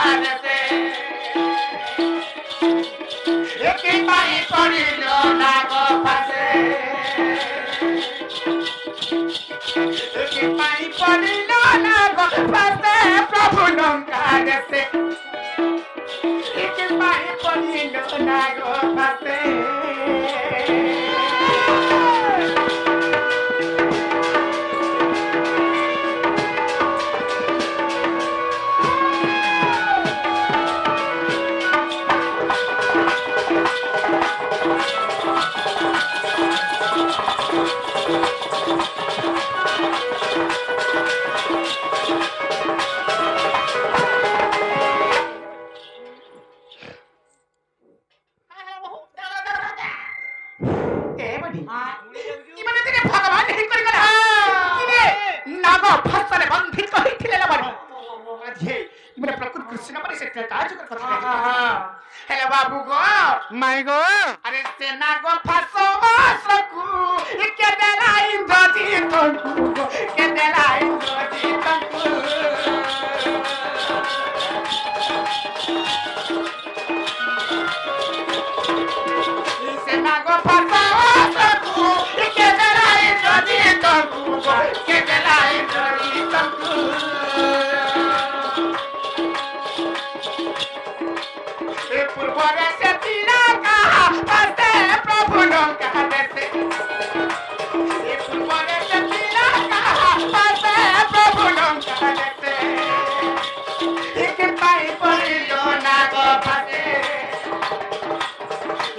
কাঁদেছে একি পাই পড়িল না গো ফাঁসে একি পাই পড়িল না গো ফাঁসে প্রভু লঙ্কা গেছে একি পাই পড়িল না গো ফাঁসে hello Babu go my go अरे सेना गो फसो सकू के देला इंद्रजी तंकू के देला इंद्रजी तंकू सेना गो फसो सकू के देला इंद्रजी तंकू के देला इंद्रजी तंकू पूर्वरे से तीना कहा बसे प्रभु लंका देसे पूर्वरे से तीना कहा बसे प्रभु लंका देसे एक पाई पड़िलो ना गो फसे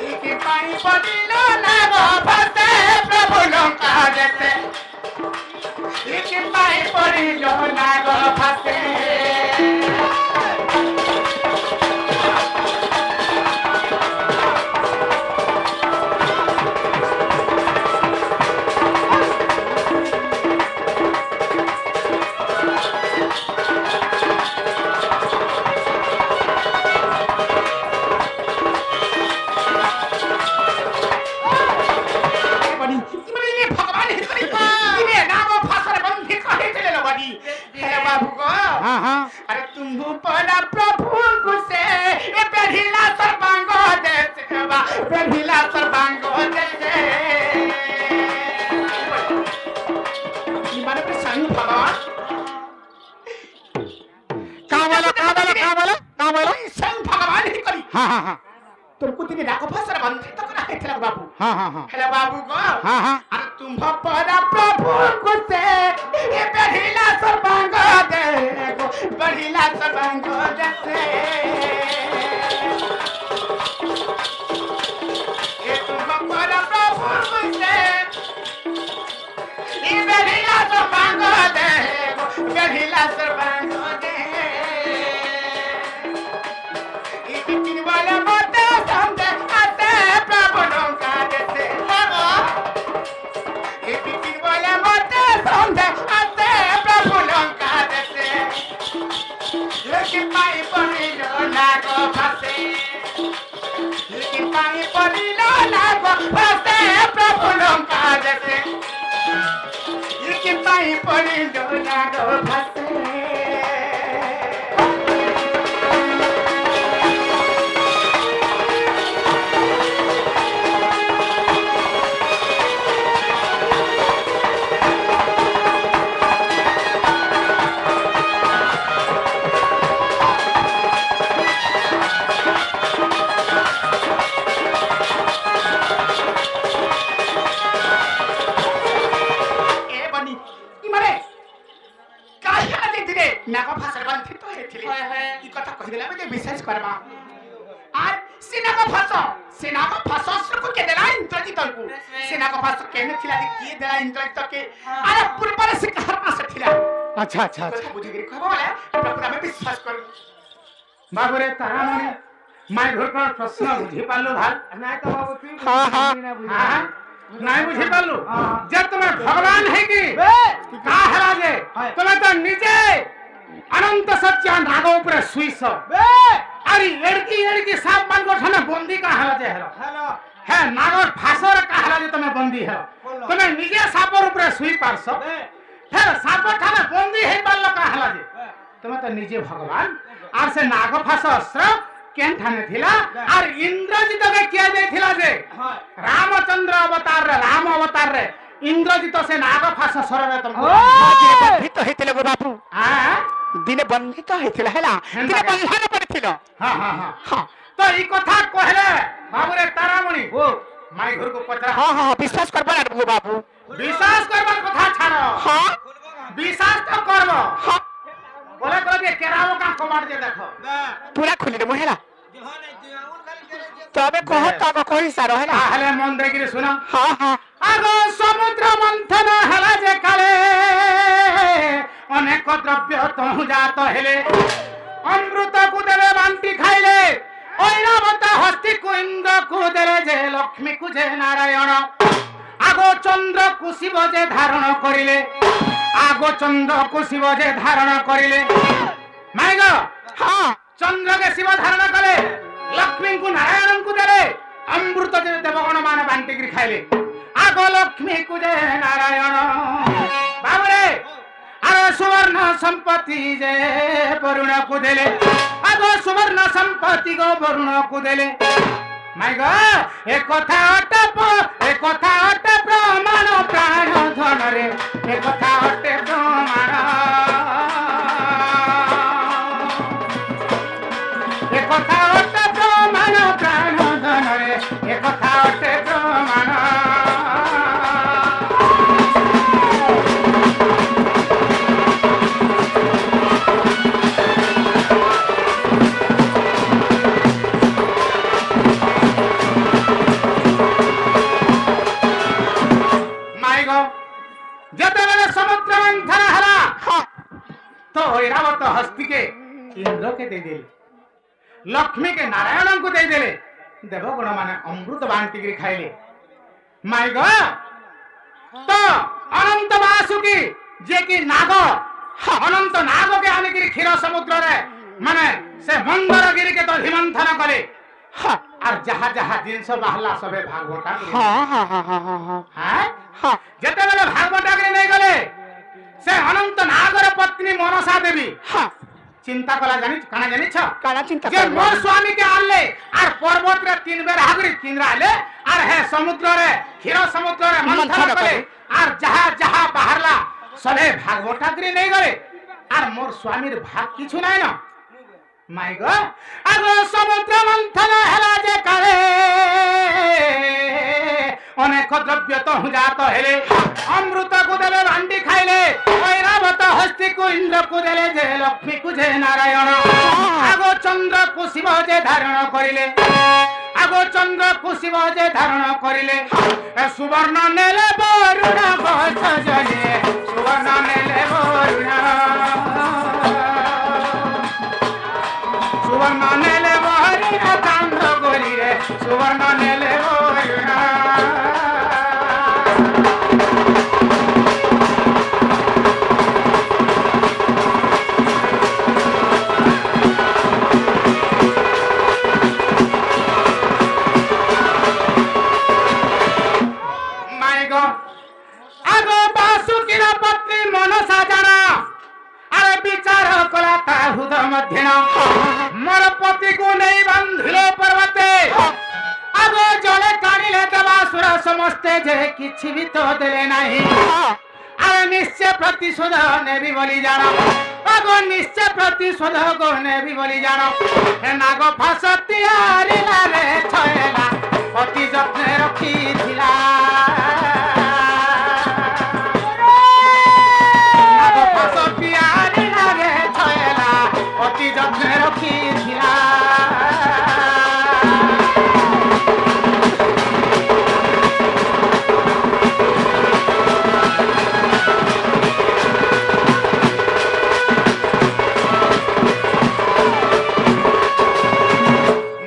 एक पाई पड़िलो ना गो फसे प्रभु लंका देसे एक पाई पड़िलो ना गो फसे अरे तुम पड़ा प्रभु से ये पेढ़िला सर्वांगो देसे पेढ़िला सर्वांगो देसे माने प्रसन्न भगवान का बोला संग भगवान ही करी हां हां हां तुमको तिने डाको फसर बंधित करा है तेरा बाबू हां हां हां हेलो बाबू को हां हां अरे तुम पड़ा प्रभु से ये पेढ़िला सर्वांगो दे बढ़िला सर्वांगो देसे ये तुम पड़ा प्रभु से ये बढ़िला सर्वांगो दे बढ़िला सर्वांगो दे ये तीन वाला मत समझे आते प्रभु लंका देसे ये तीन वाला मत समझे आते प्रभु लंका देसे एक पाई पड़िलो ना गो फसे एक पाई पड़िलो ना गो फसे प्रभु लंका देसे एक पाई पड़िलो ना गो फसे नाको फसर बंधित तो हेथिले ई कथा कहि देला मते विश्वास करबा आर सेनाको फसो सुरको के देला इंद्रजित को सेनाको फसो केने थिला कि देला इंद्रजित के अरे पूर्वरे से कहरमा से थिला अच्छा अच्छा कथा बुझि गिरी कहबो बोले प्रभु में विश्वास कर बाबुरे तारा मने माय घर का प्रश्न बुझि पालो भाल नहीं तो बाबू तू हाँ, हाँ। हां नहीं बुझि पालो जब तुम्हें भगवान है कि का हरा जे तुम्हें तो निजे अनंत सत्य नाग ऊपर सुईस अरे लड़की सब मन को थाने बंदी का हला जे हेलो है नागर फासर का हला जे तुम्हें बंदी है तुम्हें निजे सापर ऊपर सुई पारस फिर सापर थाने बंदी है बाल का हला जे তুমি তো নিজে ভগবান আর সে নাগ ফাঁস অস্ত্র কেন ঠানে থিলা আর ইন্দ্রজিতকে কে দেইছিলা যে রামচন্দ্র অবতার রে রাম অবতার রে ইন্দ্রজিত সে নাগ ফাঁস সররে তোমাকে বন্ধিত হয়েছিল গো বাবু হ্যাঁ দিনে বন্ধিত হয়েছিল হেলা দিনে বন্ধনে পড়েছিল হ্যাঁ হ্যাঁ হ্যাঁ হ্যাঁ তো এই কথা কহলে বাবুরে তারামণি ও মাই ঘরକୁ পচরা হ্যাঁ হ্যাঁ বিশ্বাস করবে না গো বাবু বিশ্বাস করবার কথা ছাড়ো হ্যাঁ বিশ্বাস তো করব হ্যাঁ বলে তো যে কেরাও কা কমার যে দেখো পুরা খুলি দেবো হেলা তবে কহ তব কহি সার হেলা তাহলে মন দেখিরে শুনো হ্যাঁ হ্যাঁ আগো সমুদ্র মন্থন হেলা যে কালে অনেক দ্রব্য তহু জাত হেলে অমৃত কুদেলে বান্টি খাইলে ঐরাবত হস্তি কুইন্দ্র কুদেলে যে লক্ষ্মী কুজে নারায়ণ আগো চন্দ্র কুশিব যে ধারণ করিলে আগো চন্দ্র কুশিব যে ধারণ করিলে মাই গো হ্যাঁ চন্দ্রকে শিব ধারণ কলে লক্ষ্মীଙ୍କୁ নারায়ণଙ୍କୁ দেলে অমৃত যে দেবগণ মানে বান্টিকি খাইলে আগো লক্ষ্মীକୁ যে নারায়ণ বাবুরে আর সুবর্ণ সম্পত্তি যে বরুণକୁ দেলে আগো সুবর্ণ সম্পত্তি গো বরুণକୁ দেলে মাই গো এ কথা অটে প্রমাণ প্রাণ ধনরে এ কথা অটে প্রমাণ এ কথা অটে প্রমাণ প্রাণ ধনরে এ কথা অটে প্রমাণ যেতেবেলে সমুদ্র মন্থন হেলা তো ঐরাবত হস্তিকে ইন্দ্রকে ଦେଇଦେଲେ লক্ষ্মীকে নারায়ণଙ୍କୁ ଦେଇଦେଲେ দেবগণ মানে অমৃত বান্টিকি খাইলে মাই গো তো অনন্ত বাসুকি যে কি নাগ অনন্ত নাগকে আনিকি ক্ষীর সমুদ্রে মানে সে মন্দরগিরিকে তো হিমন্থন করে আর যাহা যাহা জিনিস বাহলা সবে ভাগবটা হ্যাঁ হ্যাঁ হ্যাঁ হ্যাঁ হ্যাঁ হ্যাঁ হ্যাঁ যেতেবেলে ভাগবটাকে নেই গলে সে অনন্ত নাগর পত্নী মনসা দেবী হ্যাঁ চিন্তা করা জানিছ কানা জানিছ কারা চিন্তা যে করবে মোর স্বামীকে আনলে আর পর্বতরে তিন বের হাগরি কিনরা আলে আর হে সমুদ্রে ক্ষীর সমুদ্রে মন্থন করে আর যাহা যাহা বাহারলা সবে ভাগবটাকে নেই গলে আর মোর স্বামীর ভাগ কিছু নাই না মাই গো আগো সমুদ্র মন্থন হেলা যে কালে অনেক দ্রব্য তো জাত হেলে অমৃত কুদেলে ভান্ডি খাইলে ঐরাবত হস্তি কুইন্দ্র কুদেলে যে লক্ষ্মী কুজে নারায়ণ আগো চন্দ্র কুশিব যে ধারণ করিলে আগো চন্দ্র কুশিব যে ধারণ করিলে সুবর্ণ নেলে বরুণ বছ জলে সুবর্ণ নেলে বরুণ সুবর্ণ নেলে বরুণ কান্দ করি রে সুবর্ণ নেলে বরুণ আগো বাসুকির পত্নী মনসা জানা আরে বিচার কলা তা হুদ মধ্যে মোর পতিকু নেই বান্ধিল পর্বতে আগো জলে কানিলে দেবাসুর সমস্তে যে কিছু বি তো দেলে নাই আরে নিশ্চয় প্রতিশোধ নেবি বলি জানো আগো নিশ্চয় প্রতিশোধ গো নেবি বলি জানো হে নাগ ফাঁস তিয়ারিলা রে ছয়লা অতি যত্নে রখিছিলা অতি যত্নে রখিছিলা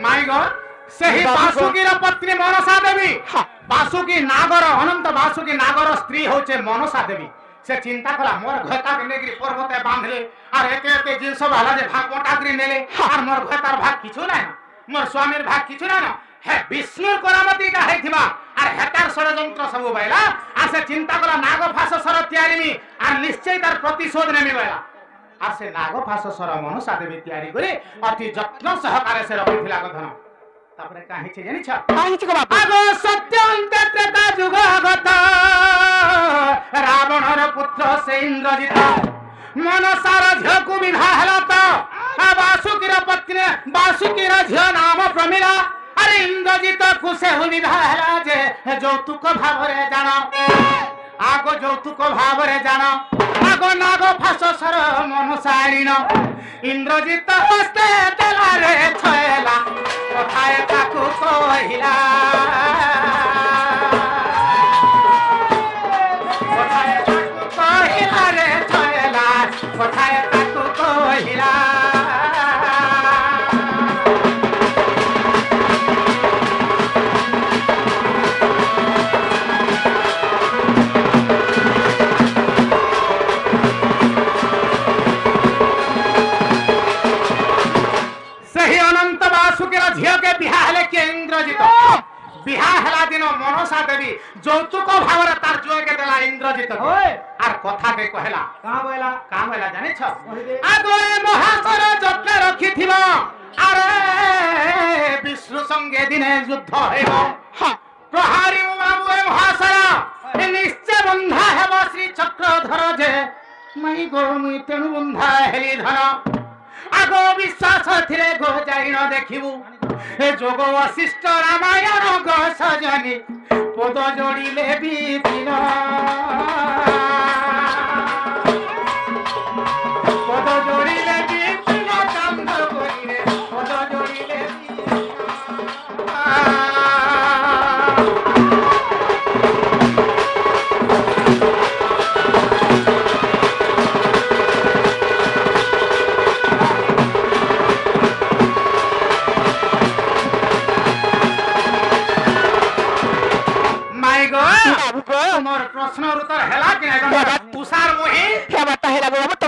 মাই গড ସେହି ବାସୁକୀର ପତ୍ନୀ ମନସା ଦେବୀ ବାସୁକୀ ନାଗର ଅନନ୍ତ ବାସୁକୀ ନାଗର ସ୍ତ୍ରୀ ହଉଛେ ମନସା ଦେବୀ ସେ ଚିନ୍ତା କଲା ମୋର ଘରଟାকে ନେଇକିରି ପର୍ବତେ ବାନ୍ଧିଲେ আর এতে এতে জিনিস বালা যে ভাগ বটাকরি নেলে আর মোর ঘরটার ভাগ কিছু নাই না মোর স্বামীর ভাগ কিছু নাই না হে বিষ্ণুর করামতিটা হইথিবা আর হেতার ষড়যন্ত্র সবু বাইলা আর সে চিন্তা কলা নাগ ফাঁস সর তিয়ারিমি আর নিশ্চয় তার প্রতিশোধ নেমি বাইলা আর সে নাগ ফাঁস সর মনসা দেবী তৈরি করে অতি যত্ন সহকারে সে রখিলা ধন তারপরে কা হইছে জানিছ কাহিছে গো বাপু আগ সত্য অন্তে ত্রেতা যুগ গত রাবণর পুত্র সে ইন্দ্রজিৎ মনসার ঝিଅକୁ বিবাহ ହେଲା ତ ବାସୁକୀର ପତ୍ନୀ ବାସୁକୀର ଝିଅ ନାମ ପ୍ରମିଳା ଆରେ ଇନ୍ଦ୍ରଜିତକୁ ସେ ବିବାହ ହେଲା ଯେ ଯୌତୁକ ଭାବରେ ଜାଣ ଆଗ ଯୌତୁକ ଭାବରେ ଜାଣ ଆଗ ନାଗ ଫାସ ସର ମନସାଳିନ ଇନ୍ଦ୍ରଜିତ ହସ୍ତେ ଦେଲାରେ ଛଏଲା କଥାଏ ତାକୁ କହିଲା କଥାଏ ତାକୁ କହିଲା ରେ ଛଏଲା କଥାଏ ତାକୁ କହିଲା ସେହି ଅନନ୍ତ ବାସୁକୀର ଝିଅକେ ବିହା ହେଲେ କିଏ ଇନ୍ଦ୍ରଜିତ ବିହା ହେଲା ଦିନ ମନସା ଦେବୀ ଯୌତୁକ ଭାବରେ ତାର ଝିଅକେ ଦେଲା ଇନ୍ଦ୍ରଜିତ আর কথাতে কহিলা কাম হইলা জানিছ আগে মহাসর যত্ন রখিথিব আরে বিষ্ণু সঙ্গে দিনে যুদ্ধ হইব প্রহারি বাবু এ মহাসর নিশ্চয় বন্ধা হেব শ্রী চক্রধর যে মাই গো মুই তেণু বন্ধা হেলি ধন আগ বিশ্বাস থিলে গো যাই ন দেখিবু এ যোগ বশিষ্ঠ রামায়ণ গো সজনী পদ যোড়িলে বিপিন পদ যোড়িলে বিপিন কান্দ করিলে পদ যোড়িলে তোমার প্রশ্ন উত্তর হেলা কি না তুষার মোহি হেবাটা হেলা গো বাপু